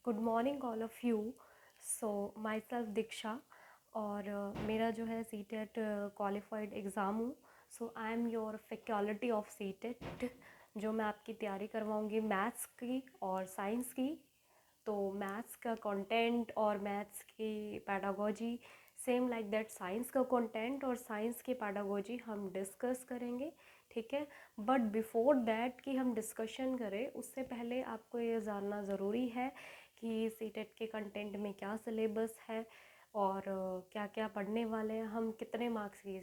Good morning all of you. So myself Diksha और मेरा जो है सी टेट क्वालिफाइड एग्ज़ाम हूँ। So I am your faculty of C TET, जो मैं आपकी तैयारी करवाऊँगी मैथ्स की और साइंस की। तो मैथ्स का कंटेंट और मैथ्स की pedagogy same like that science का कंटेंट और साइंस की पैडागोजी हम डिस्कस करेंगे, ठीक है। बट बिफोर दैट कि हम डिस्कशन करें उससे पहले आपको ये जानना ज़रूरी है कि सीटेट के कंटेंट में क्या सिलेबस है और क्या क्या पढ़ने वाले हैं हम, कितने मार्क्स की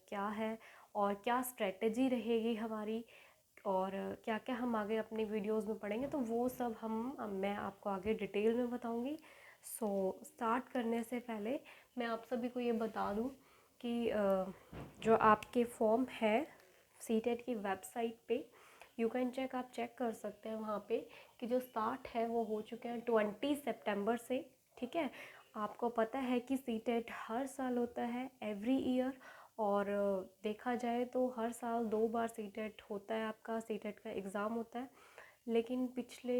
क्या है और क्या स्ट्रेटजी रहेगी हमारी और क्या क्या हम आगे अपनी वीडियोस में पढ़ेंगे। तो वो सब मैं आपको आगे डिटेल में बताऊंगी। सो स्टार्ट करने से पहले मैं आप सभी को ये बता दूं कि जो आपके फॉर्म है सीटेट की वेबसाइट पे यू कैन चेक, आप चेक कर सकते हैं वहाँ पे कि जो स्टार्ट है वो हो चुके हैं 20 सितंबर से, ठीक है। आपको पता है कि सीटेट हर साल होता है एवरी ईयर और देखा जाए तो हर साल 2 बार सीटेट होता है, आपका सीटेट का एग्ज़ाम होता है। लेकिन पिछले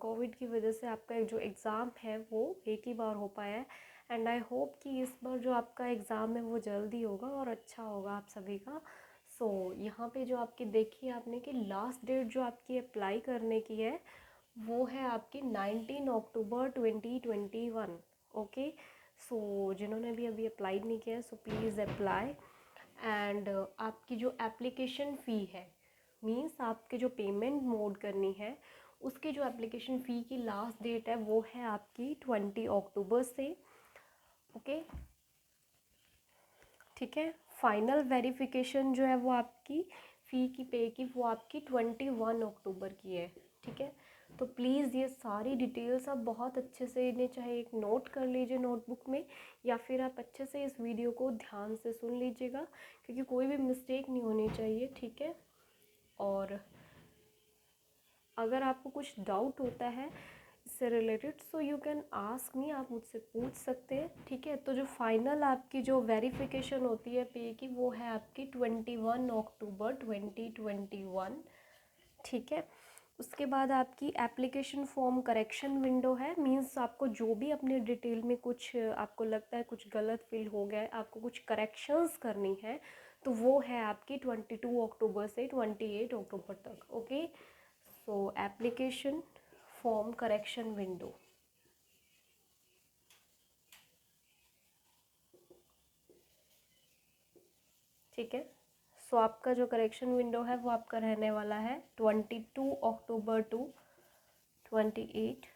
कोविड की वजह से आपका जो एग्ज़ाम है वो एक ही बार हो पाया है एंड आई होप कि इस बार जो आपका एग्ज़ाम है वो जल्दी होगा और अच्छा होगा आप सभी का। सो यहाँ पे जो आपकी देखी आपने कि लास्ट डेट जो आपकी अप्लाई करने की है वो है आपकी 19 अक्टूबर 2021, ओके। सो जिन्होंने भी अभी अप्लाई नहीं किया है सो प्लीज़ अप्लाई एंड आपकी जो एप्लीकेशन फ़ी है मीन्स आपके जो पेमेंट मोड करनी है उसकी जो एप्लीकेशन फ़ी की लास्ट डेट है वो है आपकी 20 अक्टूबर से, ओके, ठीक है। फाइनल वेरिफिकेशन जो है वो आपकी फ़ी की पे की वो आपकी 21 अक्टूबर की है, ठीक है। तो प्लीज़ ये सारी डिटेल्स आप बहुत अच्छे से इन्हें चाहे एक नोट कर लीजिए नोटबुक में या फिर आप अच्छे से इस वीडियो को ध्यान से सुन लीजिएगा क्योंकि कोई भी मिस्टेक नहीं होनी चाहिए, ठीक है। और अगर आपको कुछ डाउट होता है इससे related so you can ask मी, आप मुझसे पूछ सकते हैं, ठीक है। तो जो फाइनल आपकी जो वेरिफिकेशन होती है पे की वो है आपकी 21 अक्टूबर 2021, ठीक है। उसके बाद आपकी एप्लीकेशन फॉर्म करेक्शन विंडो है, मींस आपको जो भी अपने डिटेल में कुछ आपको लगता है कुछ गलत फिल हो गया है, आपको कुछ करेक्शंस करनी है तो वो है आपकी 22 अक्टूबर से 28 अक्टूबर तक, ओके। सो एप्लीकेशन फॉर्म करेक्शन विंडो, ठीक है। सो आपका जो करेक्शन विंडो है वो आपका रहने वाला है 22 अक्टूबर टू 28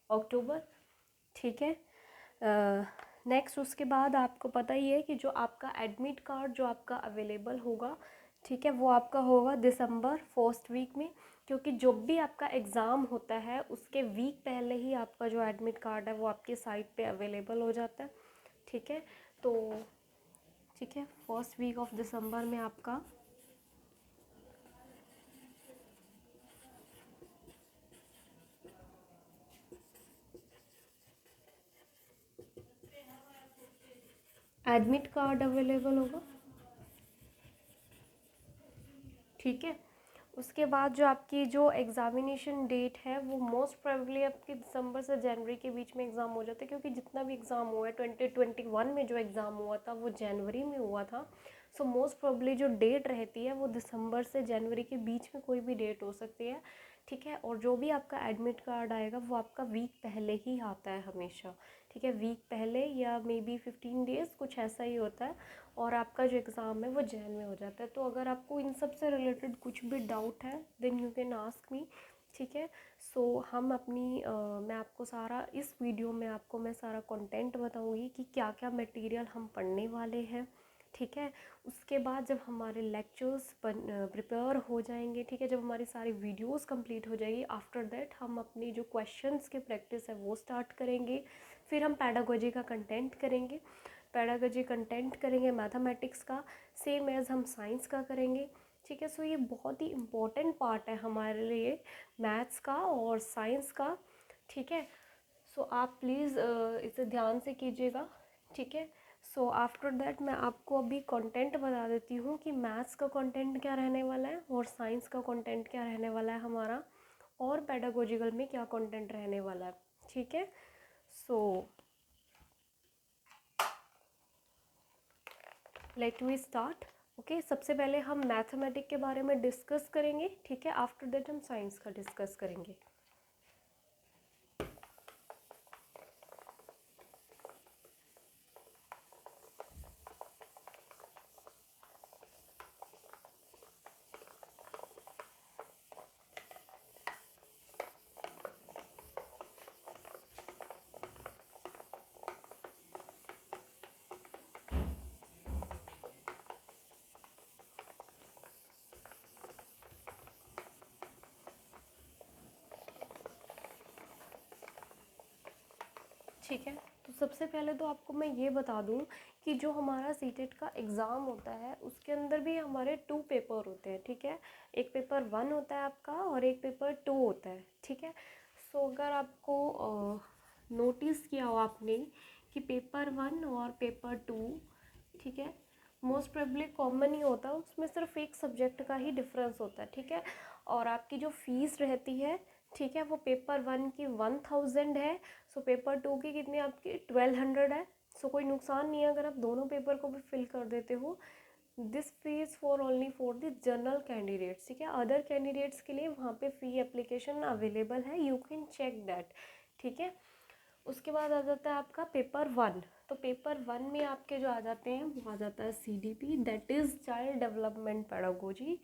अक्टूबर, ठीक है। नेक्स्ट उसके बाद आपको पता ही है कि जो आपका एडमिट कार्ड जो आपका अवेलेबल होगा, ठीक है, वो आपका होगा दिसंबर फर्स्ट वीक में, क्योंकि जब भी आपका एग्ज़ाम होता है उसके वीक पहले ही आपका जो एडमिट कार्ड है वो आपकी साइट पे अवेलेबल हो जाता है, ठीक है। तो ठीक है, फर्स्ट वीक ऑफ दिसंबर में आपका एडमिट कार्ड अवेलेबल होगा, ठीक है। उसके बाद जो आपकी जो एग्ज़ामिनेशन डेट है वो मोस्ट प्रोबेबली आपकी दिसंबर से जनवरी के बीच में एग्ज़ाम हो जाता है, क्योंकि जितना भी एग्ज़ाम हुआ है 2021 में जो एग्ज़ाम हुआ था वो जनवरी में हुआ था। सो मोस्ट प्रोबेबली जो डेट रहती है वो दिसंबर से जनवरी के बीच में कोई भी डेट हो सकती है, ठीक है। और जो भी आपका एडमिट कार्ड आएगा वो आपका वीक पहले ही आता है हमेशा, ठीक है, वीक पहले या मे बी 15 डेज़ कुछ ऐसा ही होता है और आपका जो एग्ज़ाम है वो जैन में हो जाता है। तो अगर आपको इन सब से रिलेटेड कुछ भी डाउट है then you can ask me, ठीक है। सो हम अपनी मैं आपको सारा इस वीडियो में आपको मैं सारा कंटेंट बताऊंगी कि क्या क्या मटेरियल हम पढ़ने वाले हैं, ठीक है। उसके बाद जब हमारे लेक्चर्स प्रिपेयर हो जाएंगे, ठीक है, जब हमारी सारी वीडियोस कंप्लीट हो जाएगी आफ्टर दैट हम अपनी जो क्वेश्चंस के प्रैक्टिस है वो स्टार्ट करेंगे। फिर हम पैडागोजी का कंटेंट करेंगे, पैडागोजी कंटेंट करेंगे मैथमेटिक्स का सेम एज़ हम साइंस का करेंगे, ठीक है। सो ये बहुत ही इम्पोर्टेंट पार्ट है हमारे लिए मैथ्स का और साइंस का, ठीक है। सो आप प्लीज़ इसे ध्यान से कीजिएगा, ठीक है। सो आफ्टर दैट मैं आपको अभी कंटेंट बता देती हूँ कि मैथ्स का कंटेंट क्या रहने वाला है और साइंस का कंटेंट क्या रहने वाला है हमारा, और पेडागोजिकल में क्या कंटेंट रहने वाला है, ठीक है। So let me start. Okay, सबसे पहले हम मैथमेटिक के बारे में डिस्कस करेंगे, ठीक है। आफ्टर दैट हम साइंस का डिस्कस करेंगे। ठीक है, तो सबसे पहले तो आपको मैं ये बता दूं कि जो हमारा सीटेट का एग्ज़ाम होता है उसके अंदर भी हमारे 2 पेपर होते हैं, ठीक है। एक पेपर 1 होता है आपका और एक पेपर 2 होता है, ठीक है। सो अगर आपको नोटिस किया हो आपने कि पेपर 1 और पेपर 2, ठीक है, मोस्ट प्रोबेबली कॉमन ही होता है, उसमें सिर्फ एक सब्जेक्ट का ही डिफरेंस होता है, ठीक है। और आपकी जो फीस रहती है, ठीक है, वो पेपर 1 की 1000 है। सो पेपर 2 की कितनी आपकी 1200 है। सो कोई नुकसान नहीं है अगर आप दोनों पेपर को भी फिल कर देते हो। This fees for only for the general candidates, ठीक है। अदर कैंडिडेट्स के लिए वहाँ पे फ़ी एप्लीकेशन अवेलेबल है, यू कैन चेक दैट, ठीक है। उसके बाद आ जाता है आपका पेपर 1। तो पेपर 1 में आपके जो आ जाते हैं वो आ जाता है CDP, that is child development pedagogy,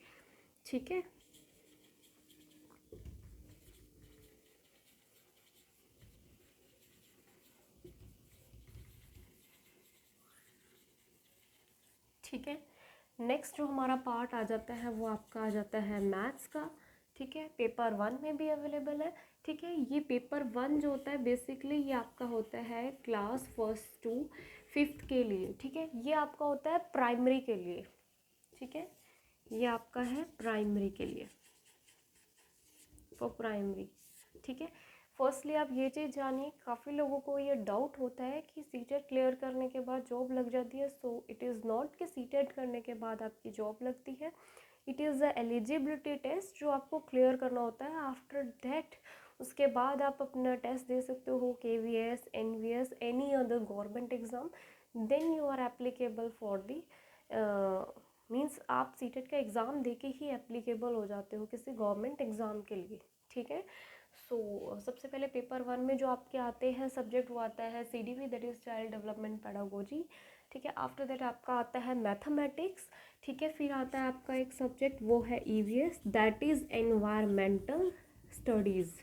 ठीक है। ठीक है, नेक्स्ट जो हमारा पार्ट आ जाता है वो आपका आ जाता है मैथ्स का, ठीक है। पेपर 1 में भी अवेलेबल है, ठीक है। ये पेपर 1 जो होता है बेसिकली ये आपका होता है क्लास फर्स्ट टू फिफ्थ के लिए, ठीक है। ये आपका होता है प्राइमरी के लिए, ठीक है। ये आपका है प्राइमरी के लिए, फॉर प्राइमरी, ठीक है। फर्स्टली आप ये चीज़ जानिए, काफ़ी लोगों को ये डाउट होता है कि सीटेट क्लियर करने के बाद जॉब लग जाती है। सो इट इज़ नॉट कि सीटेट करने के बाद आपकी जॉब लगती है। It is the eligibility test जो आपको क्लियर करना होता है। आफ्टर दैट उसके बाद आप अपना टेस्ट दे सकते हो, KVS, NVS, any other government exam, then you are applicable for the means आप सीटेट का एग्ज़ाम दे के ही एप्लीकेबल हो जाते हो किसी गवर्नमेंट एग्ज़ाम के लिए, ठीक है। सो सबसे पहले पेपर 1 में जो आपके आते हैं सब्जेक्ट वो आता है CDP, that is child development pedagogy, ठीक है। आफ्टर दैट आपका आता है मैथमेटिक्स, ठीक है। फिर आता है आपका एक सब्जेक्ट वो है EVS, that is environmental studies,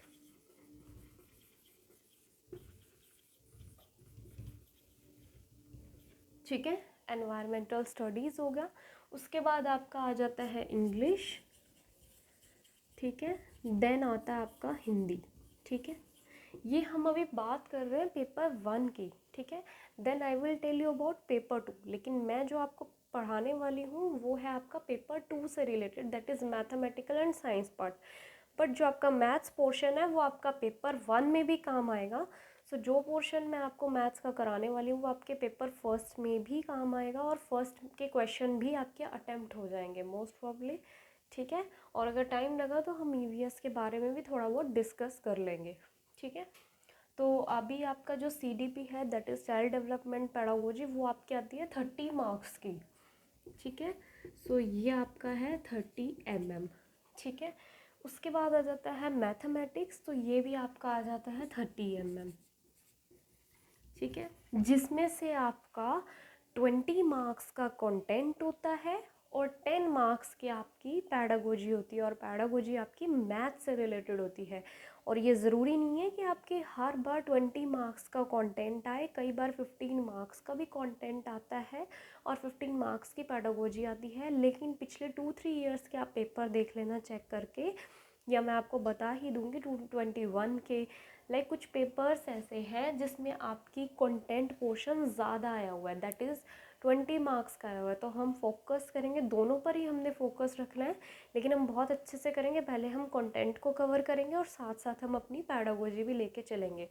ठीक है। एनवायरमेंटल स्टडीज़ हो गया। उसके बाद आपका आ जाता है इंग्लिश, ठीक है। देन आता है आपका हिंदी, ठीक है। ये हम अभी बात कर रहे हैं पेपर 1 की, ठीक है। Then I will tell you about paper 2, लेकिन मैं जो आपको पढ़ाने वाली हूँ वो है आपका पेपर 2 से related, that is mathematical and science part. But जो आपका मैथ्स पोर्शन है वो आपका पेपर 1 में भी काम आएगा। सो जो पोर्शन मैं आपको मैथ्स का कराने वाली हूँ वो आपके पेपर फर्स्ट में भी काम आएगा और फर्स्ट के क्वेश्चन भी आपके अटेम्प्ट हो जाएंगे मोस्ट प्रॉब्ली, ठीक है। और अगर टाइम लगा तो हम EVS के बारे में भी थोड़ा बहुत डिस्कस कर लेंगे, ठीक है। तो अभी आपका जो CDP है that is child development pedagogy, वो आपकी आती है 30 मार्क्स की, ठीक है। सो ये आपका है 30 mm, ठीक है। उसके बाद आ जाता है मैथमेटिक्स, तो ये भी आपका आ जाता है 30 mm, ठीक है। जिसमें से आपका 20 मार्क्स का कंटेंट होता है और 10 मार्क्स की आपकी पैडागोजी होती है, और पैडागोजी आपकी मैथ से रिलेटेड होती है। और ये ज़रूरी नहीं है कि आपके हर बार 20 मार्क्स का कंटेंट आए, कई बार 15 मार्क्स का भी कंटेंट आता है और 15 मार्क्स की पैडागोजी आती है। लेकिन पिछले 2-3 ईयर्स के आप पेपर देख लेना चेक करके, या मैं आपको बता ही दूंगी 2021 के लाइक कुछ पेपर्स ऐसे हैं जिसमें आपकी कंटेंट पोर्शन ज़्यादा आया हुआ है, दैट इज़ 20 मार्क्स का आया हुआ है। तो हम फोकस करेंगे, दोनों पर ही हमने फोकस रखना है, लेकिन हम बहुत अच्छे से करेंगे। पहले हम कंटेंट को कवर करेंगे और साथ साथ हम अपनी पैडागोजी भी लेके चलेंगे,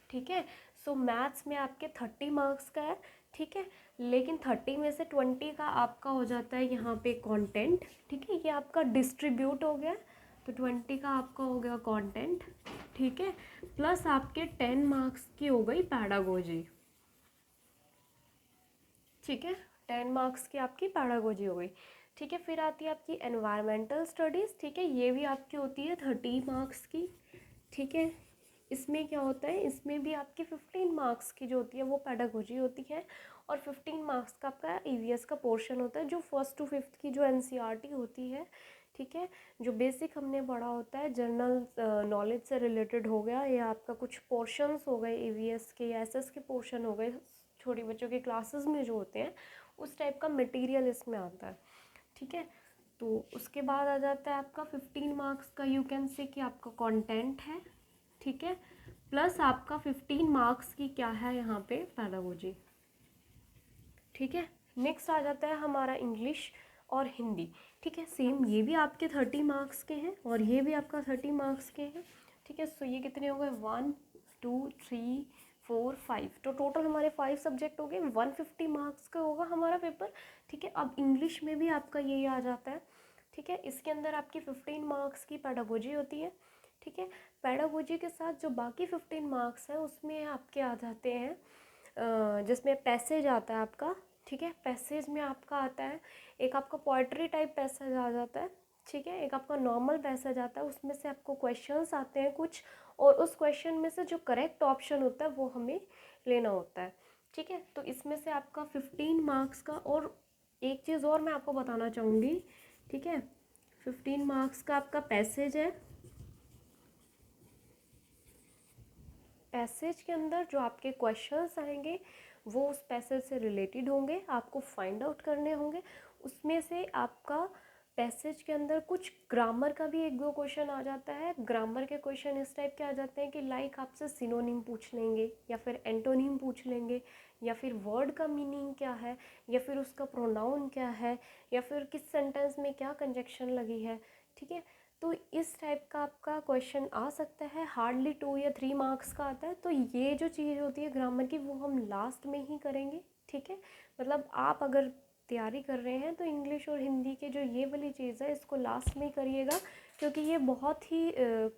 ठीक है। सो मैथ्स में आपके 30 मार्क्स का है, ठीक है। लेकिन 30 में से 20 का आपका हो जाता है यहाँ पे कंटेंट, ठीक है। ये आपका डिस्ट्रीब्यूट हो गया। तो 20 का आपका हो गया कंटेंट, ठीक है, प्लस आपके 10 मार्क्स की हो गई पैडागोजी, ठीक है, 10 मार्क्स की आपकी पैडागोजी हो गई, ठीक है। फिर आती है आपकी एनवायरमेंटल स्टडीज़, ठीक है, ये भी आपकी होती है 30 मार्क्स की, ठीक है। इसमें क्या होता है, इसमें भी आपकी 15 मार्क्स की जो होती है वो पैडागोजी होती है, और 15 मार्क्स का आपका ईवीएस का पोर्शन होता है, जो 1st to 5th की जो एनसीईआरटी होती है, ठीक है, जो बेसिक हमने पढ़ा होता है, जनरल नॉलेज से रिलेटेड हो गया, या आपका कुछ पोर्शंस हो गए ईवीएस के या एसएस के पोर्शन हो गए, छोटी बच्चों के क्लासेस में जो होते हैं उस टाइप का मटेरियल इसमें आता है, ठीक है। तो उसके बाद आ जाता है आपका 15 मार्क्स का, यू कैन से कि आपका कंटेंट है, ठीक है, प्लस आपका 15 मार्क्स की क्या है यहाँ पे पैडागोजी, ठीक है। नेक्स्ट आ जाता है हमारा इंग्लिश और हिंदी, ठीक है, सेम ये भी आपके 30 मार्क्स के हैं और ये भी आपका 30 मार्क्स के हैं, ठीक है। सो ये कितने हो गए, 1 2 3 4 5, तो टोटल हमारे 5 सब्जेक्ट हो गए, 150 मार्क्स का होगा हमारा पेपर, ठीक है। अब इंग्लिश में भी आपका यही आ जाता है, ठीक है, इसके अंदर आपकी 15 मार्क्स की पैडागोजी होती है, ठीक है। पैडागोजी के साथ जो बाकी 15 मार्क्स हैं उसमें आपके आ जाते हैं जिसमें पैसेज आता है आपका, ठीक है, पैसेज में आपका आता है एक आपका पोइट्री टाइप पैसेज आ जाता है, ठीक है, एक आपका नॉर्मल पैसेज आता है, उसमें से आपको क्वेश्चंस आते हैं कुछ, और उस क्वेश्चन में से जो करेक्ट ऑप्शन होता है वो हमें लेना होता है, ठीक है। तो इसमें से आपका 15 मार्क्स का, और एक चीज़ और मैं आपको बताना चाहूँगी, ठीक है, 15 मार्क्स का आपका पैसेज है, पैसेज के अंदर जो आपके क्वेश्चंस आएंगे वो उस पैसेज से रिलेटेड होंगे, आपको फाइंड आउट करने होंगे, उसमें से आपका पैसेज के अंदर कुछ ग्रामर का भी 1-2 क्वेश्चन आ जाता है। ग्रामर के क्वेश्चन इस टाइप के आ जाते हैं कि लाइक आपसे सिनोनिम पूछ लेंगे, या फिर एंटोनिम पूछ लेंगे, या फिर वर्ड का मीनिंग क्या है, या फिर उसका प्रोनाउन क्या है, या फिर किस सेंटेंस में क्या कंजक्शन लगी है, ठीक है। तो इस टाइप का आपका क्वेश्चन आ सकता है, हार्डली 2 या 3 मार्क्स का आता है। तो ये जो चीज़ होती है ग्रामर की वो हम लास्ट में ही करेंगे, ठीक है। मतलब आप अगर तैयारी कर रहे हैं तो इंग्लिश और हिंदी के जो ये वाली चीज़ है इसको लास्ट में करिएगा, क्योंकि ये बहुत ही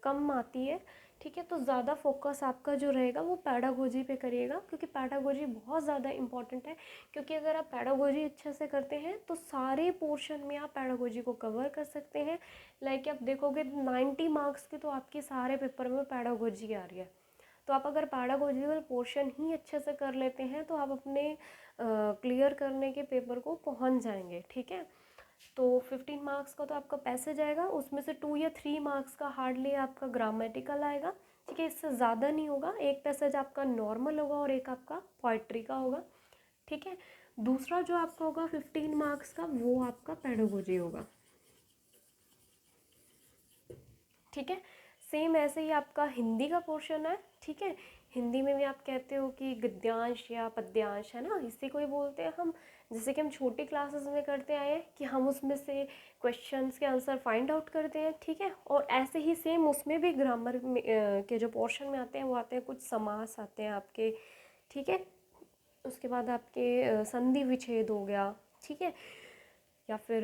कम आती है, ठीक है। तो ज़्यादा फोकस आपका जो रहेगा वो पैडागोजी पे करिएगा, क्योंकि पैडागोजी बहुत ज़्यादा इंपॉर्टेंट है, क्योंकि अगर आप पैडागोजी अच्छे से करते हैं तो सारे पोर्शन में आप पैडागोजी को कवर कर सकते हैं। लाइक आप देखोगे 90 मार्क्स की तो आपके सारे पेपर में पैडागोजी आ रही है, तो आप अगर पैडागोजिकल पोर्शन ही अच्छे से कर लेते हैं तो आप अपने क्लियर करने के पेपर को पहुंच जाएंगे, ठीक है। तो 15 मार्क्स का तो आपका पैसेज आएगा, उसमें से 2 या 3 मार्क्स का हार्डली आपका ग्रामेटिकल आएगा, ठीक है, इससे ज़्यादा नहीं होगा। एक पैसेज आपका नॉर्मल होगा और एक आपका पोइट्री का होगा, ठीक है। दूसरा जो आपका होगा 15 मार्क्स का वो आपका पेडागोजी होगा, ठीक है। सेम ऐसे ही आपका हिंदी का पोर्शन है, ठीक है। हिंदी में भी आप कहते हो कि गद्यांश या पद्यांश, है ना, इसी को ही बोलते हैं हम, जैसे कि हम छोटी क्लासेस में करते आए हैं कि हम उसमें से क्वेश्चंस के आंसर फाइंड आउट करते हैं, ठीक है। और ऐसे ही सेम उसमें भी ग्रामर के जो पोर्शन में आते हैं वो आते हैं, कुछ समास आते हैं आपके, ठीक है। उसके बाद आपके संधि विच्छेद हो गया, ठीक है, या फिर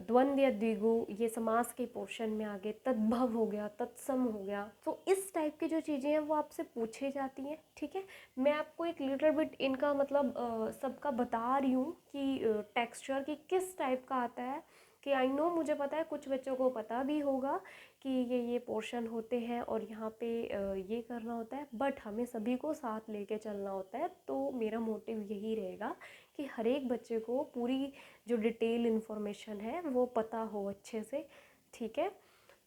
द्वंद्व या द्विगु, ये समास के पोर्शन में आ गए, तद्भव हो गया, तत्सम हो गया। तो इस टाइप की जो चीज़ें हैं वो आपसे पूछे जाती हैं, ठीक है। मैं आपको एक लिटिल बिट इनका मतलब सबका बता रही हूँ कि टेक्सचर की किस टाइप का आता है, कि आई नो मुझे पता है कुछ बच्चों को पता भी होगा कि ये पोर्शन होते हैं और यहाँ पे ये करना होता है, बट हमें सभी को साथ लेके चलना होता है। तो मेरा मोटिव यही रहेगा कि हर एक बच्चे को पूरी जो डिटेल इन्फॉर्मेशन है वो पता हो अच्छे से, ठीक है।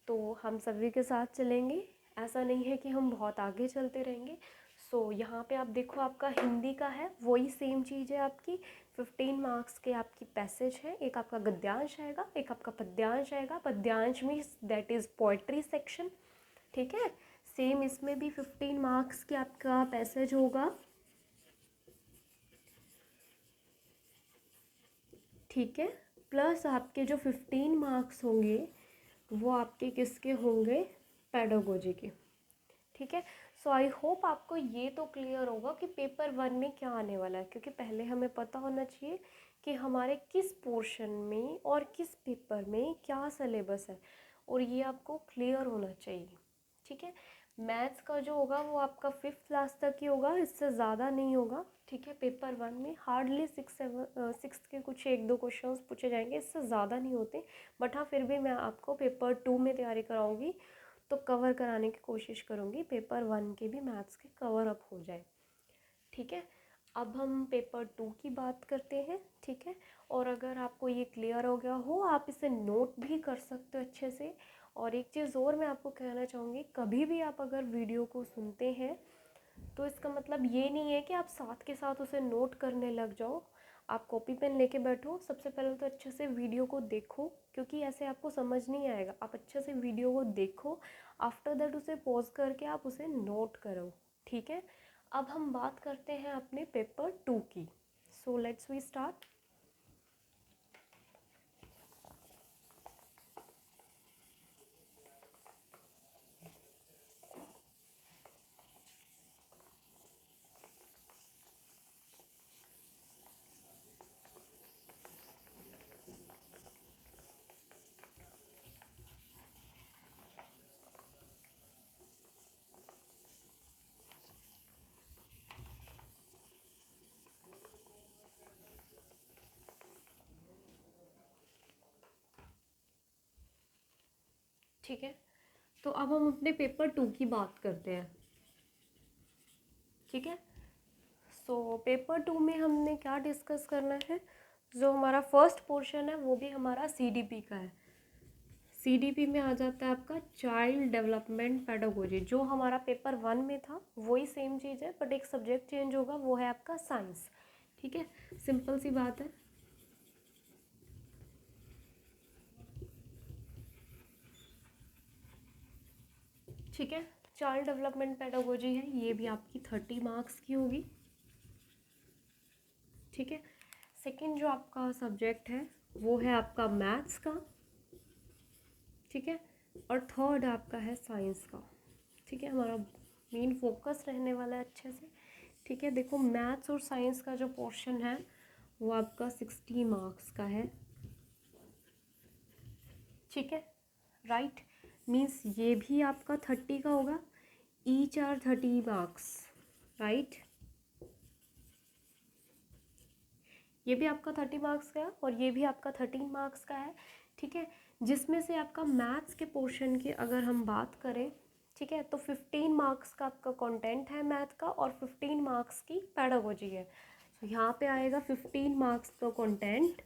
तो हम सभी के साथ चलेंगे, ऐसा नहीं है कि हम बहुत आगे चलते रहेंगे। सो यहाँ पे आप देखो आपका हिंदी का है वही सेम चीज़ है आपकी, 15 मार्क्स के आपकी पैसेज है, एक आपका गद्यांश आएगा, एक आपका पद्यांश आएगा। पद्यांश means that is poetry section, ठीक है। सेम इसमें भी 15 मार्क्स के आपका पैसेज होगा, ठीक है। प्लस आपके जो 15 मार्क्स होंगे वो आपके किसके होंगे, पेडागोजी के, ठीक है। सो आई होप आपको ये तो क्लियर होगा कि पेपर 1 में क्या आने वाला है, क्योंकि पहले हमें पता होना चाहिए कि हमारे किस पोर्शन में और किस पेपर में क्या सिलेबस है, और ये आपको क्लियर होना चाहिए। ठीक है, मैथ्स का जो होगा वो आपका 5th क्लास तक ही होगा, इससे ज़्यादा नहीं होगा। ठीक है, पेपर 1 में हार्डली 6 के कुछ 1-2 क्वेश्चंस पूछे जाएंगे, इससे ज़्यादा नहीं होते। बट हाँ, फिर भी मैं आपको पेपर 2 में तैयारी कराऊंगी तो कवर कराने की कोशिश करूँगी, पेपर 1 के भी मैथ्स के कवर अप हो जाए। ठीक है, अब हम पेपर 2 की बात करते हैं। ठीक है, और अगर आपको ये क्लियर हो गया हो, आप इसे नोट भी कर सकते हो अच्छे से। और एक चीज़ और मैं आपको कहना चाहूँगी, कभी भी आप अगर वीडियो को सुनते हैं तो इसका मतलब ये नहीं है कि आप साथ के साथ उसे नोट करने लग जाओ। आप कॉपी पेन लेके बैठो, सबसे पहले तो अच्छे से वीडियो को देखो, क्योंकि ऐसे आपको समझ नहीं आएगा। आप अच्छे से वीडियो को देखो, आफ्टर दैट उसे पॉज करके आप उसे नोट करो। ठीक है, अब हम बात करते हैं अपने पेपर 2 की। So let's we start. ठीक है, तो अब हम अपने पेपर 2 की बात करते हैं। ठीक है, सो पेपर 2 में हमने क्या डिस्कस करना है, जो हमारा फर्स्ट पोर्शन है वो भी हमारा सीडीपी का है। सीडीपी में आ जाता है आपका चाइल्ड डेवलपमेंट पेडागोजी, जो हमारा पेपर 1 में था वही सेम चीज़ है, बट एक सब्जेक्ट चेंज होगा, वो है आपका साइंस। ठीक है, सिंपल सी बात है। ठीक है, चाइल्ड डेवलपमेंट पेडागोजी है, ये भी आपकी 30 मार्क्स की होगी। ठीक है, सेकंड जो आपका सब्जेक्ट है वो है आपका मैथ्स का। ठीक है, और थर्ड आपका है साइंस का। ठीक है, हमारा मेन फोकस रहने वाला है अच्छे से। ठीक है, देखो मैथ्स और साइंस का जो पोर्शन है वो आपका 60 मार्क्स का है। ठीक है, राइट, मीन्स ये भी आपका 30 का होगा, ईच आर 30 मार्क्स, राइट। ये भी आपका 30 मार्क्स का है और ये भी आपका 13 मार्क्स का है। ठीक है, जिसमें से आपका मैथ्स के पोर्शन की अगर हम बात करें, ठीक है, तो 15 मार्क्स का आपका कंटेंट है मैथ का और 15 मार्क्स की पैडागोजी है। तो यहाँ पे आएगा 15 मार्क्स का content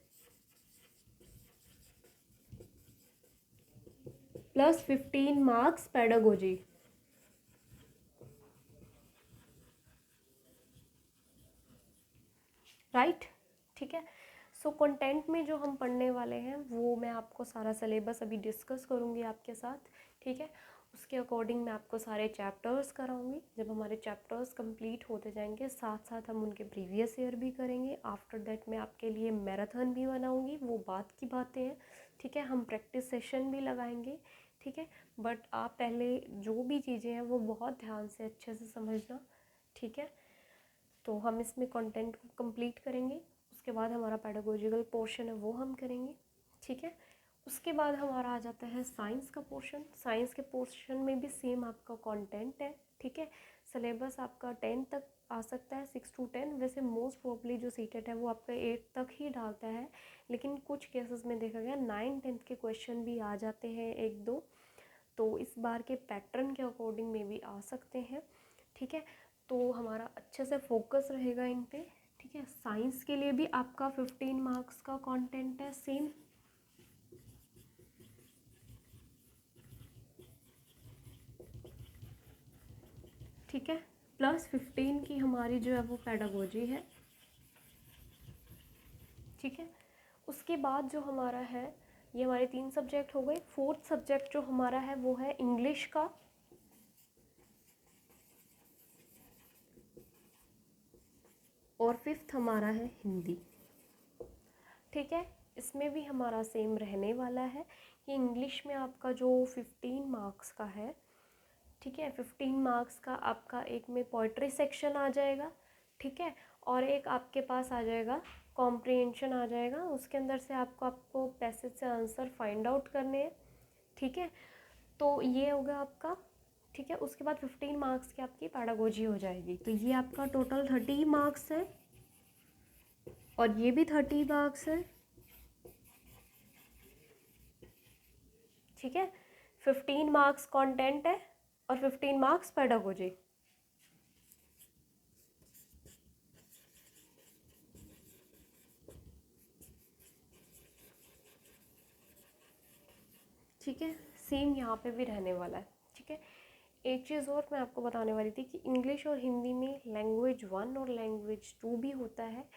plus 15 marks pedagogy. Right, ठीक है। सो कंटेंट में जो हम पढ़ने वाले हैं वो मैं आपको सारा सिलेबस अभी डिस्कस करूँगी आपके साथ। ठीक है, उसके अकॉर्डिंग मैं आपको सारे चैप्टर्स कराऊंगी। जब हमारे चैप्टर्स कंप्लीट होते जाएंगे, साथ साथ हम उनके प्रीवियस ईयर भी करेंगे। आफ्टर दैट मैं आपके लिए मैराथन भी बनाऊंगी, वो बात की बातें हैं। ठीक है, हम प्रैक्टिस सेशन भी लगाएंगे। ठीक है, बट आप पहले जो भी चीज़ें हैं वो बहुत ध्यान से अच्छे से समझना। ठीक है, तो हम इसमें कंटेंट को कंप्लीट करेंगे, उसके बाद हमारा पेडागोजिकल पोर्शन है वो हम करेंगे। ठीक है, उसके बाद हमारा आ जाता है साइंस का पोर्शन। साइंस के पोर्शन में भी सेम आपका कंटेंट है। ठीक है, सिलेबस आपका 10 तक आ सकता है, 6 to 10। वैसे मोस्ट प्रोबली जो सीटेट है वो आपका 8 तक ही डालता है, लेकिन कुछ केसेस में देखा गया 9-10 के क्वेश्चन भी आ जाते हैं 1-2, तो इस बार के पैटर्न के अकॉर्डिंग में भी आ सकते हैं। ठीक है, तो हमारा अच्छे से फोकस रहेगा इन पे। ठीक है, साइंस के लिए भी आपका 15 मार्क्स का कंटेंट है सेम। ठीक है, प्लस 15 की हमारी जो है वो पेडागोजी है। ठीक है, उसके बाद जो हमारा है, ये हमारे 3 सब्जेक्ट हो गए। फोर्थ सब्जेक्ट जो हमारा है वो है इंग्लिश का। और फिफ्थ हमारा है हिंदी। ठीक है, इसमें भी हमारा सेम रहने वाला है कि इंग्लिश में आपका जो 15 मार्क्स का है, ठीक है, 15 मार्क्स का आपका एक में पोइट्री सेक्शन आ जाएगा। ठीक है, और एक आपके पास आ जाएगा कॉम्प्रिहेंशन आ जाएगा, उसके अंदर से आपको पैसेज से आंसर फाइंड आउट करने हैं, ठीक है। तो ये होगा आपका, ठीक है। उसके बाद 15 मार्क्स की आपकी पैडागोजी हो जाएगी। तो ये आपका टोटल 30 मार्क्स है और ये भी 30 मार्क्स है, ठीक है। 15 मार्क्स कंटेंट है और 15 मार्क्स पैडागोजी। ठीक है, सेम यहाँ पे भी रहने वाला है, ठीक है। एक चीज़ और मैं आपको बताने वाली थी कि इंग्लिश और हिंदी में लैंग्वेज 1 और लैंग्वेज 2 भी होता है।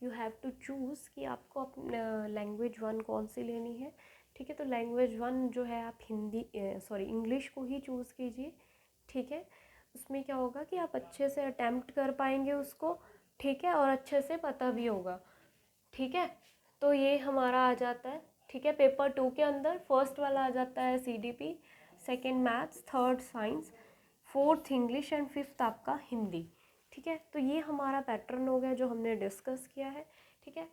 यू हैव टू चूज़ कि आपको अपना लैंग्वेज 1 कौन सी लेनी है, ठीक है। तो लैंग्वेज 1 जो है आप इंग्लिश को ही चूज़ कीजिए, ठीक है। उसमें क्या होगा कि आप अच्छे से अटैम्प्ट कर पाएंगे उसको, ठीक है, और अच्छे से पता भी होगा, ठीक है। तो ये हमारा आ जाता है, ठीक है। पेपर 2 के अंदर फर्स्ट वाला आ जाता है CDP, second maths, third science, fourth English and fifth आपका हिंदी, ठीक है। तो ये हमारा पैटर्न हो गया जो हमने डिस्कस किया है, ठीक है।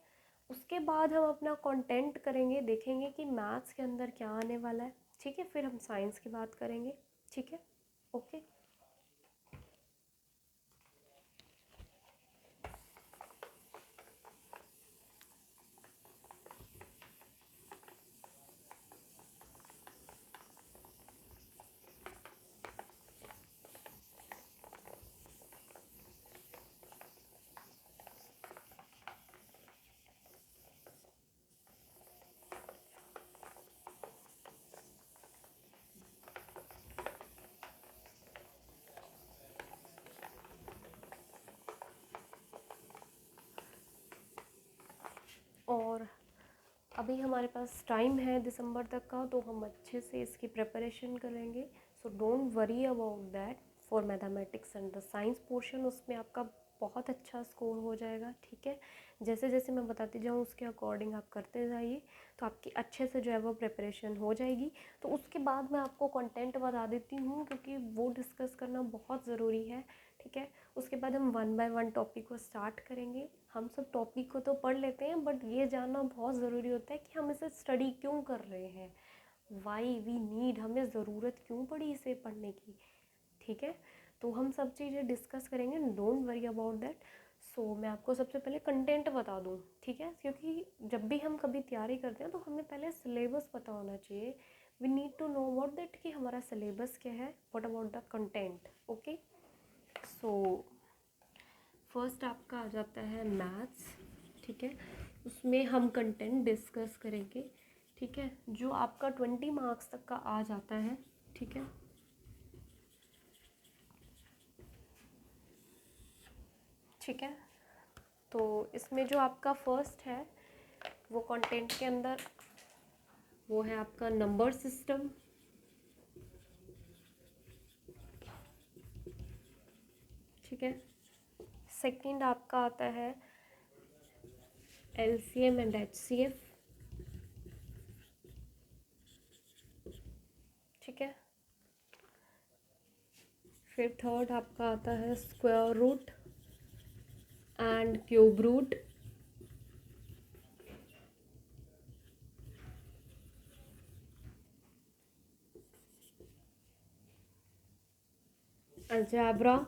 उसके बाद हम अपना कंटेंट करेंगे, देखेंगे कि मैथ्स के अंदर क्या आने वाला है, ठीक है। फिर हम साइंस की बात करेंगे, ठीक है। ओके। और अभी हमारे पास टाइम है दिसंबर तक का, तो हम अच्छे से इसकी प्रिपरेशन करेंगे। So don't worry about that for mathematics and the science portion, उसमें आपका बहुत अच्छा स्कोर हो जाएगा, ठीक है। जैसे जैसे मैं बताती जाऊँ उसके अकॉर्डिंग आप करते जाइए, तो आपकी अच्छे से जो है वो प्रिपरेशन हो जाएगी। तो उसके बाद मैं आपको कंटेंट बता देती हूँ, क्योंकि वो डिस्कस करना बहुत ज़रूरी है, ठीक है। उसके बाद हम 1 बाय 1 टॉपिक को स्टार्ट करेंगे। हम सब टॉपिक को तो पढ़ लेते हैं, बट ये जानना बहुत ज़रूरी होता है कि हम इसे स्टडी क्यों कर रहे हैं, वाई वी नीड, हमें ज़रूरत क्यों पड़ी इसे पढ़ने की, ठीक है। तो हम सब चीज़ें डिस्कस करेंगे, डोंट वरी अबाउट दैट। सो मैं आपको सबसे पहले कंटेंट बता दूँ, ठीक है, क्योंकि जब भी हम कभी तैयारी करते हैं तो हमें पहले सिलेबस पता होना चाहिए। We need to know about that कि हमारा सिलेबस क्या है, what about the content, okay. So first आपका आ जाता है मैथ्स, ठीक है। उसमें हम कंटेंट डिस्कस करेंगे, ठीक है, जो आपका 20 मार्क्स तक का आ जाता है, ठीक है। ठीक है, तो इसमें जो आपका फर्स्ट है वो कंटेंट के अंदर वो है आपका नंबर सिस्टम, ठीक है। सेकंड आपका आता है LCM एंड HCF, ठीक है। फिर थर्ड आपका आता है square root and cube root, algebra.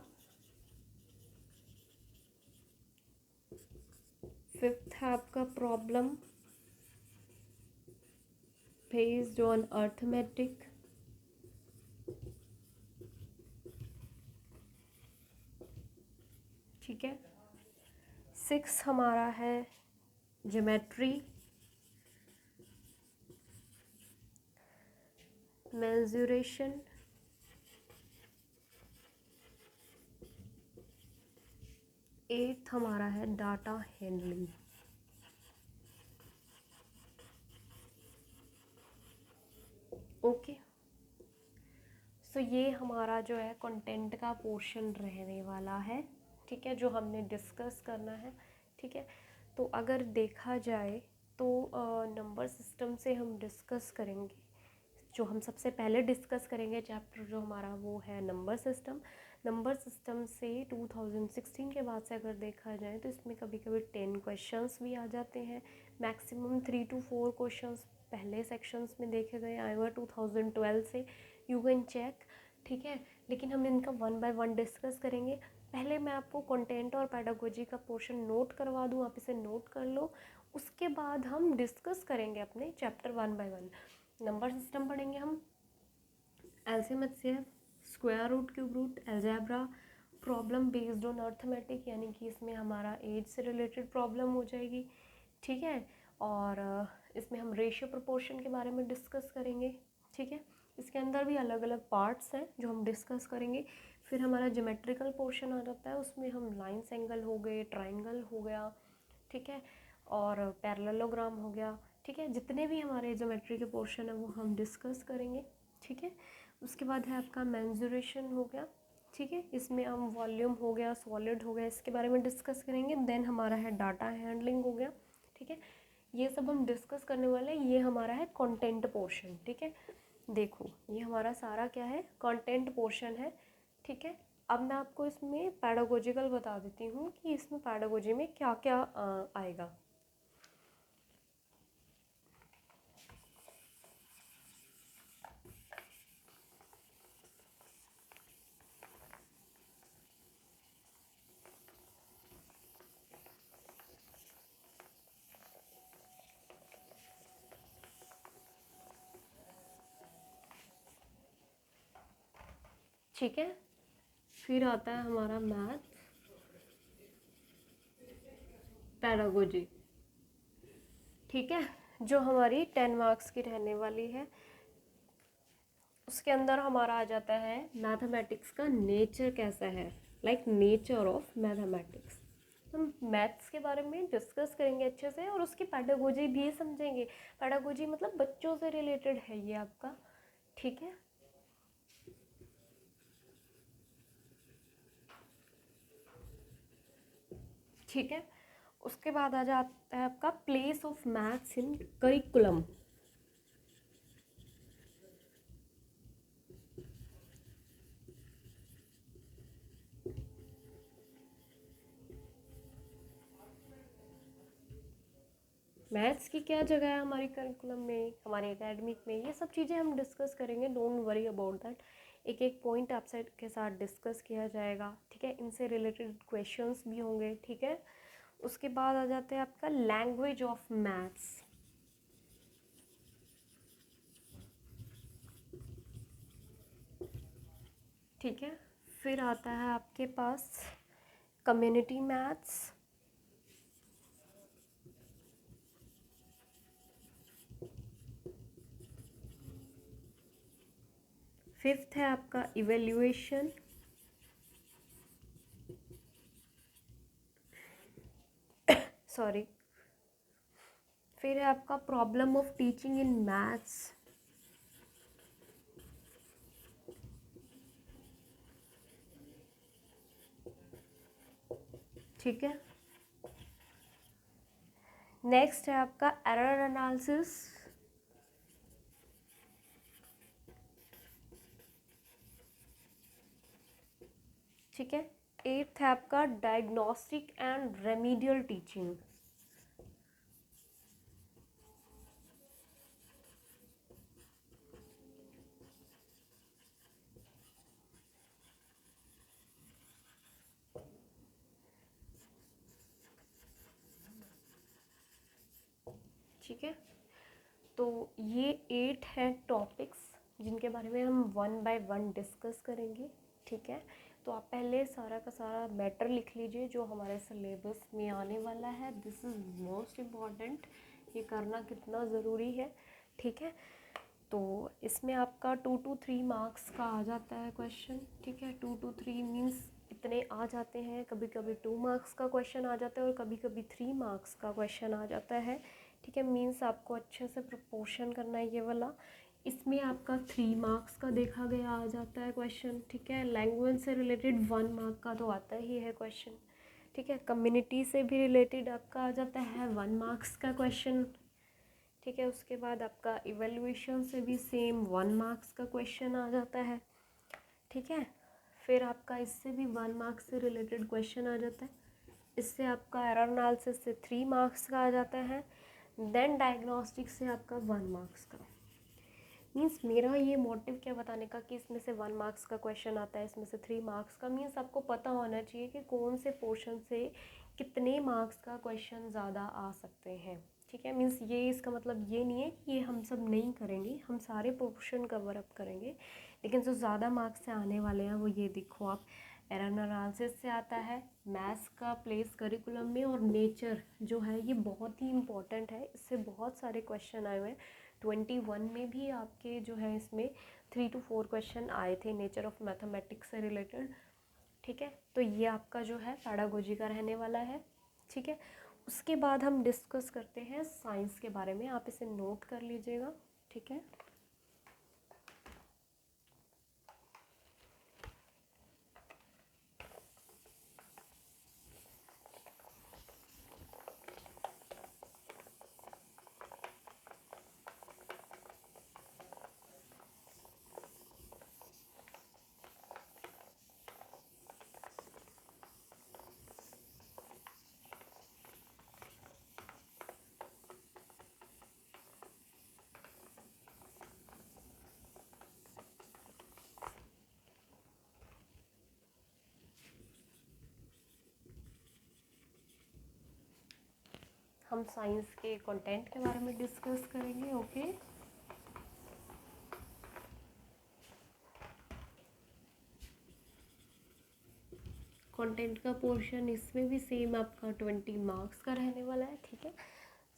Fifth है आपका प्रॉब्लम बेस्ड ऑन अर्थमेटिक, ठीक है। सिक्स हमारा है ज्योमेट्री, मेंसुरेशन, एट्थ हमारा है डाटा हैंडलिंग, ओके। सो ये हमारा जो है कंटेंट का पोर्शन रहने वाला है, ठीक है, जो हमने डिस्कस करना है, ठीक है। तो अगर देखा जाए तो नंबर सिस्टम से हम डिस्कस करेंगे, जो हम सबसे पहले डिस्कस करेंगे चैप्टर जो हमारा वो है नंबर सिस्टम। नंबर सिस्टम से 2016 के बाद से अगर देखा जाए तो इसमें कभी कभी 10 क्वेश्चंस भी आ जाते हैं। मैक्सिमम 3 to 4 क्वेश्चंस पहले सेक्शंस में देखे गए आए हुए 2012 से, यू कैन चेक, ठीक है। लेकिन हम इनका वन बाय वन डिस्कस करेंगे। पहले मैं आपको कंटेंट और पैडागोजी का पोर्शन नोट करवा दूँ, आप इसे नोट कर लो। उसके बाद हम डिस्कस करेंगे अपने chapter one by one. Number system पढ़ेंगे हम, LCM HCF, square root, cube root, algebra, problem based on arithmetic, यानी कि इसमें हमारा एज से रिलेटेड प्रॉब्लम हो जाएगी, ठीक है। और इसमें हम रेशियो प्रोपोर्शन के बारे में डिस्कस करेंगे, ठीक है। इसके अंदर भी अलग अलग पार्ट्स हैं जो हम डिस्कस करेंगे। फिर हमारा ज्योमेट्रिकल पोर्शन आ जाता है, उसमें हम लाइन्स एंगल हो गए, ट्राइंगल हो गया, ठीक है, और पैरेललोग्राम हो गया, ठीक है। जितने भी हमारे ज्योमेट्री के पोर्शन है वो हम डिस्कस करेंगे, ठीक है। उसके बाद है आपका मेंसुरेशन हो गया, ठीक है। इसमें हम वॉल्यूम हो गया, सॉलिड हो गया, इसके बारे में डिस्कस करेंगे। देन हमारा है डाटा हैंडलिंग हो गया, ठीक है। ये सब हम डिस्कस करने वाले हैं। ये हमारा है कंटेंट पोर्शन, ठीक है। देखो ये हमारा सारा क्या है, कंटेंट पोर्शन है, ठीक है। अब मैं आपको इसमें पैडागोजिकल बता देती हूँ कि इसमें पैडागोजी में क्या क्या आएगा। ठीक है, फिर आता है हमारा मैथ पैडागोजी, ठीक है, जो हमारी 10 मार्क्स की रहने वाली है। उसके अंदर हमारा आ जाता है मैथमेटिक्स का नेचर कैसा है, लाइक नेचर ऑफ मैथमेटिक्स। हम मैथ्स के बारे में डिस्कस करेंगे अच्छे से, और उसकी पैडागोजी भी समझेंगे। पैडागोजी मतलब बच्चों से रिलेटेड है ये आपका, ठीक है। ठीक है, उसके बाद आ जाता है आपका place of maths in curriculum. Maths की क्या जगह है हमारी करिकुलम में, हमारे एकेडमिक में, ये सब चीज़ें हम डिस्कस करेंगे। Don't worry about that. एक एक पॉइंट आपसे के साथ डिस्कस किया जाएगा, ठीक है। इनसे रिलेटेड क्वेश्चंस भी होंगे, ठीक है। उसके बाद आ जाते हैं आपका लैंग्वेज ऑफ मैथ्स, ठीक है। फिर आता है आपके पास कम्युनिटी मैथ्स, फिफ्थ है आपका इवेल्युएशन, सॉरी, फिर है आपका problem of teaching in maths, ठीक है। नेक्स्ट है आपका एरर एनालिसिस, ठीक है। एट्थ है आपका डायग्नोस्टिक एंड रेमीडियल टीचिंग, ठीक है। तो ये 8 हैं टॉपिक्स जिनके बारे में हम वन बाय वन डिस्कस करेंगे, ठीक है। तो आप पहले सारा का सारा मैटर लिख लीजिए जो हमारे सिलेबस में आने वाला है। दिस इज़ मोस्ट इम्पॉर्टेंट, ये करना कितना ज़रूरी है, ठीक है। तो इसमें आपका 2 to 3 मार्क्स का आ जाता है क्वेश्चन, ठीक है। 2 to 3 मीन्स इतने आ जाते हैं। कभी कभी 2 मार्क्स का क्वेश्चन आ जाता है और कभी कभी 3 मार्क्स का क्वेश्चन आ जाता है, ठीक है। मीन्स आपको अच्छे से प्रोपोर्शन करना है ये वाला। इसमें आपका 3 मार्क्स का देखा गया आ जाता है क्वेश्चन, ठीक है। लैंग्वेज से रिलेटेड 1 मार्क का तो आता ही है क्वेश्चन, ठीक है। कम्युनिटी से भी रिलेटेड आपका आ जाता है 1 मार्क्स का क्वेश्चन, ठीक है। उसके बाद आपका इवेल्युएशन से भी सेम 1 मार्क्स का क्वेश्चन आ जाता है, ठीक है। फिर आपका इससे भी 1 मार्क्स से रिलेटेड क्वेश्चन आ जाता है। इससे आपका एरर एनालिसिस से 3 मार्क्स का आ जाता है। देन डायग्नोस्टिक से आपका 1 मार्क्स का। मीन्स मेरा ये मोटिव क्या बताने का कि इसमें से 1 मार्क्स का क्वेश्चन आता है, इसमें से 3 मार्क्स का। मीन्स आपको पता होना चाहिए कि कौन से पोर्शन से कितने मार्क्स का क्वेश्चन ज़्यादा आ सकते हैं। ठीक है, मीन्स ये इसका मतलब ये नहीं है कि ये हम सब नहीं करेंगे, हम सारे पोर्शन कवर अप करेंगे, लेकिन जो ज़्यादा मार्क्स से आने वाले हैं वो ये देखो आप, एरर एनालिसिस से आता है, मैथ्स का प्लेस करिकुलम में, और नेचर जो है ये बहुत ही इम्पॉर्टेंट है, इससे बहुत सारे क्वेश्चन आए हुए हैं। 21 में भी आपके जो है इसमें 3 to 4 क्वेश्चन आए थे नेचर ऑफ मैथमेटिक्स से रिलेटेड। ठीक है, तो ये आपका जो है पैडागोजी का रहने वाला है। ठीक है, उसके बाद हम डिस्कस करते हैं साइंस के बारे में, आप इसे नोट कर लीजिएगा। ठीक है, हम साइंस के कंटेंट के बारे में डिस्कस करेंगे। ओके, कंटेंट का पोर्शन इसमें भी सेम आपका 20 मार्क्स का रहने वाला है। ठीक है,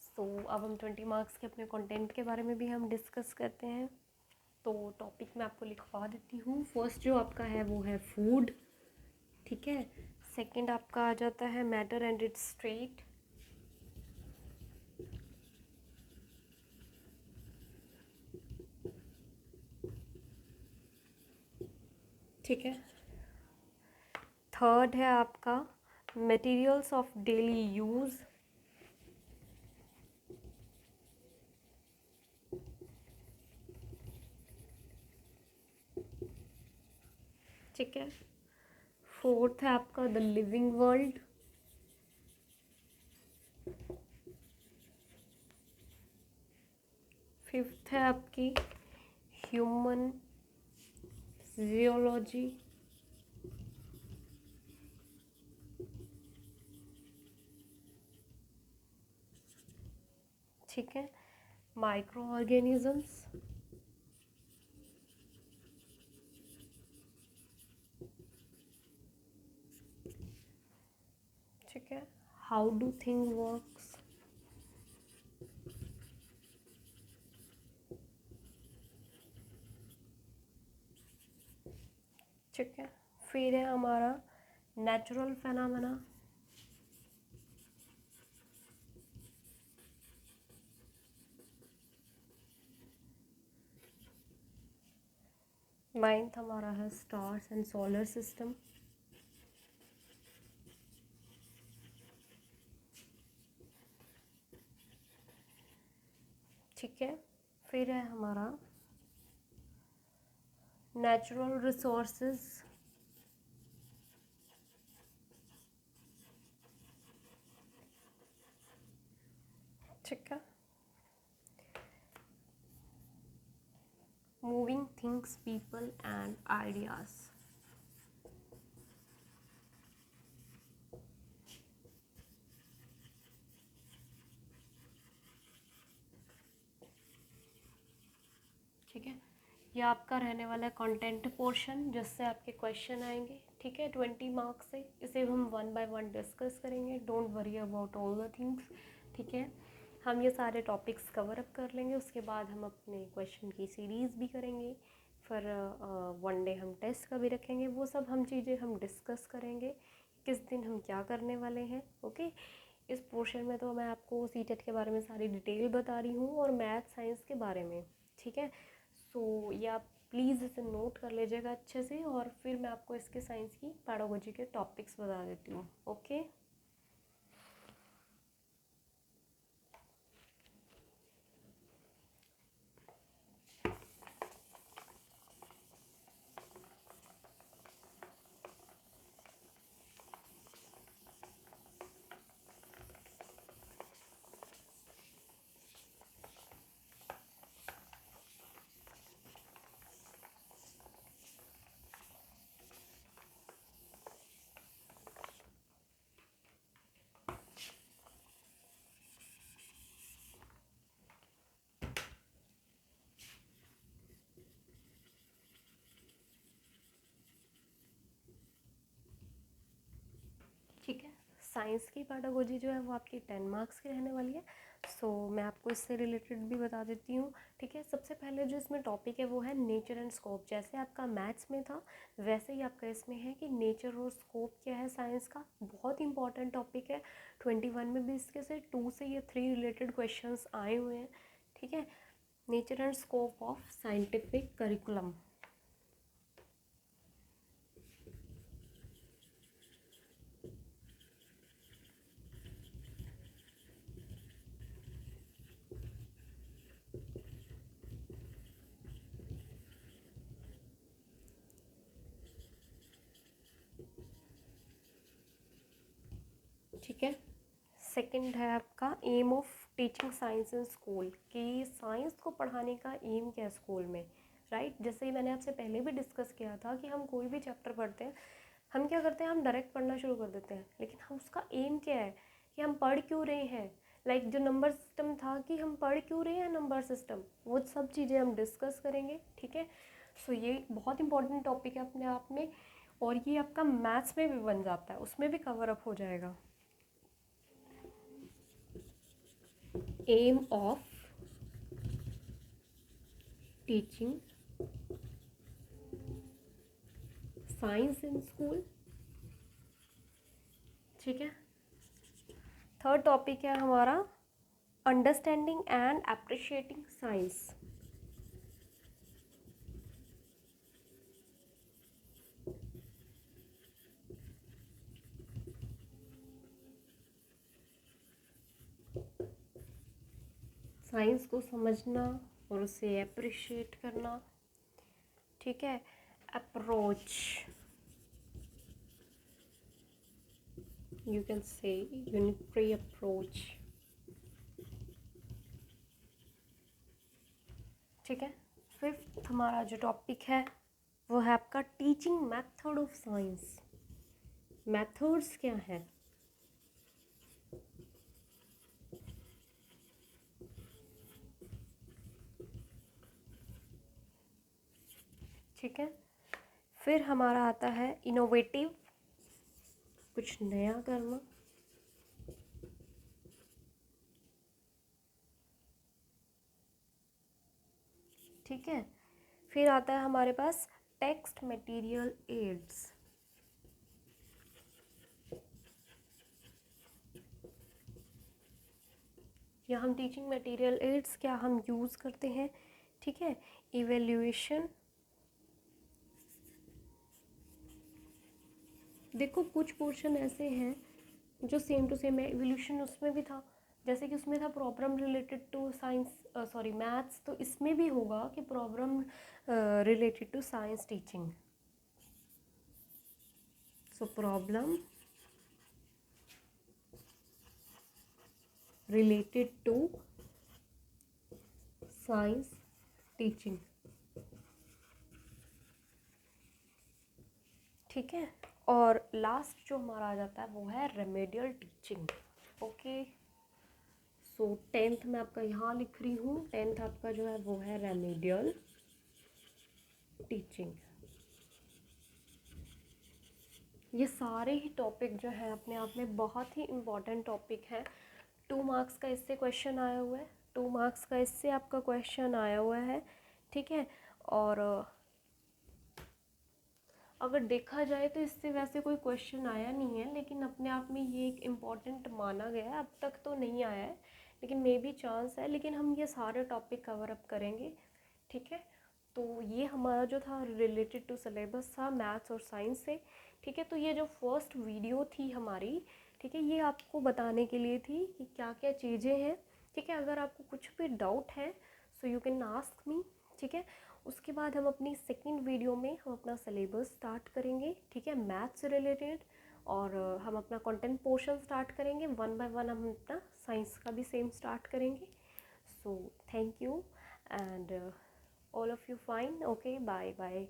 सो अब हम 20 मार्क्स के अपने कंटेंट के बारे में भी हम डिस्कस करते हैं। तो टॉपिक मैं आपको लिखवा देती हूँ। फर्स्ट जो आपका है वो है फूड। ठीक है, सेकंड आपका आ जाता है मैटर एंड इट्स स्टेट। ठीक है, थर्ड है आपका मटेरियल्स ऑफ डेली यूज़। ठीक है, फोर्थ है आपका द लिविंग वर्ल्ड। फिफ्थ है आपकी ह्यूमन फिजियोलॉजी। ठीक है, माइक्रो ऑर्गेनिजम्स। ठीक है, हाउ डू थिंग वर्क्स। ठीक है, फिर है हमारा नेचुरल फेनामेना। नाइन्थ हमारा है स्टार्स एंड सोलर सिस्टम। ठीक है, फिर है हमारा नेचुरल रिसोर्सेज। ठीक है, moving things people and ideas. ठीक है, ये आपका रहने वाला है कंटेंट पोर्शन, जिससे आपके क्वेश्चन आएंगे। ठीक है, 20 मार्क्स से इसे हम 1 बाय 1 डिस्कस करेंगे। Don't worry about all the things. ठीक है, हम ये सारे टॉपिक्स कवर अप कर लेंगे। उसके बाद हम अपने क्वेश्चन की सीरीज़ भी करेंगे। फिर 1 डे हम टेस्ट का भी रखेंगे। वो सब हम चीज़ें हम डिस्कस करेंगे किस दिन हम क्या करने वाले हैं। ओके, इस पोर्शन में तो मैं आपको सीटेट के बारे में सारी डिटेल बता रही हूँ और मैथ साइंस के बारे में। ठीक है, सो ये आप प्लीज़ इसे नोट कर लीजिएगा अच्छे से, और फिर मैं आपको इसके साइंस की पैडागोजी के टॉपिक्स बता देती हूँ। ओके, साइंस की पेडागोजी जो है वो आपकी 10 मार्क्स की रहने वाली है। सो मैं आपको इससे रिलेटेड भी बता देती हूँ, ठीक है। सबसे पहले जो इसमें टॉपिक है वो है नेचर एंड स्कोप। जैसे आपका मैथ्स में था वैसे ही आपका इसमें है कि नेचर और स्कोप क्या है साइंस का। बहुत इंपॉर्टेंट टॉपिक है, 21 में भी इसके से 2 से या 3 रिलेटेड क्वेश्चंस आए हुए हैं, ठीक है। Nature and scope of scientific curriculum. ठीक है। सेकंड है आपका aim of teaching science in school, कि साइंस को पढ़ाने का एम क्या है स्कूल में, राइट। जैसे ही मैंने आपसे पहले भी डिस्कस किया था कि हम कोई भी चैप्टर पढ़ते हैं, हम क्या करते हैं, हम डायरेक्ट पढ़ना शुरू कर देते हैं, लेकिन हम उसका एम क्या है कि हम पढ़ क्यों रहे हैं। लाइक जो नंबर सिस्टम था कि हम पढ़ क्यों रहे हैं नंबर सिस्टम, वो सब चीज़ें हम डिस्कस करेंगे, ठीक है। सो ये बहुत इंपॉर्टेंट टॉपिक है अपने आप में, और ये आपका मैथ्स में भी बन जाता है, उसमें भी कवर अप हो जाएगा। Aim of teaching science in school, ठीक है। थर्ड टॉपिक है हमारा understanding and appreciating science. Science को समझना और उसे अप्रिशिएट करना, ठीक है। Approach, you can say unitary approach, ठीक है। फिफ्थ हमारा जो टॉपिक है वो है आपका teaching method of science. Methods क्या है, ठीक है। फिर हमारा आता है इनोवेटिव, कुछ नया करना, ठीक है। फिर आता है हमारे पास टेक्स्ट मटेरियल एड्स। या हम टीचिंग मटेरियल एड्स क्या हम यूज़ करते हैं, ठीक है। इवेल्युएशन, देखो कुछ पोर्शन ऐसे हैं जो सेम टू सेम है, इवोल्यूशन उसमें भी था, जैसे कि उसमें था problem related to science, sorry maths, तो इसमें भी होगा कि problem related to science teaching. So problem related to science teaching, ठीक है। और लास्ट जो हमारा आ जाता है वो है रेमेडियल टीचिंग, ओके। सो 10th मैं आपका यहाँ लिख रही हूँ, 10th आपका जो है वो है रेमेडियल टीचिंग। ये सारे ही टॉपिक जो है अपने आप में बहुत ही इम्पॉर्टेंट टॉपिक है। 2 मार्क्स का इससे क्वेश्चन आया हुआ है, 2 मार्क्स का इससे आपका क्वेश्चन आया हुआ है, ठीक है। और अगर देखा जाए तो इससे वैसे कोई क्वेश्चन आया नहीं है, लेकिन अपने आप में ये एक इम्पॉर्टेंट माना गया है। अब तक तो नहीं आया है, लेकिन मे बी चांस है, लेकिन हम ये सारे टॉपिक कवर अप करेंगे, ठीक है। तो ये हमारा जो था रिलेटेड टू सिलेबस था मैथ्स और साइंस से, ठीक है। तो ये जो फर्स्ट वीडियो थी हमारी, ठीक है, ये आपको बताने के लिए थी कि क्या क्या चीज़ें हैं, ठीक है। अगर आपको कुछ भी डाउट है so you can ask me, ठीक है। उसके बाद हम अपनी सेकंड वीडियो में हम अपना सिलेबस स्टार्ट करेंगे, ठीक है, मैथ्स से रिलेटेड। और हम अपना कंटेंट पोर्शन स्टार्ट करेंगे, 1 बाय 1 हम अपना साइंस का भी सेम स्टार्ट करेंगे। So thank you and all of you fine, okay, bye bye.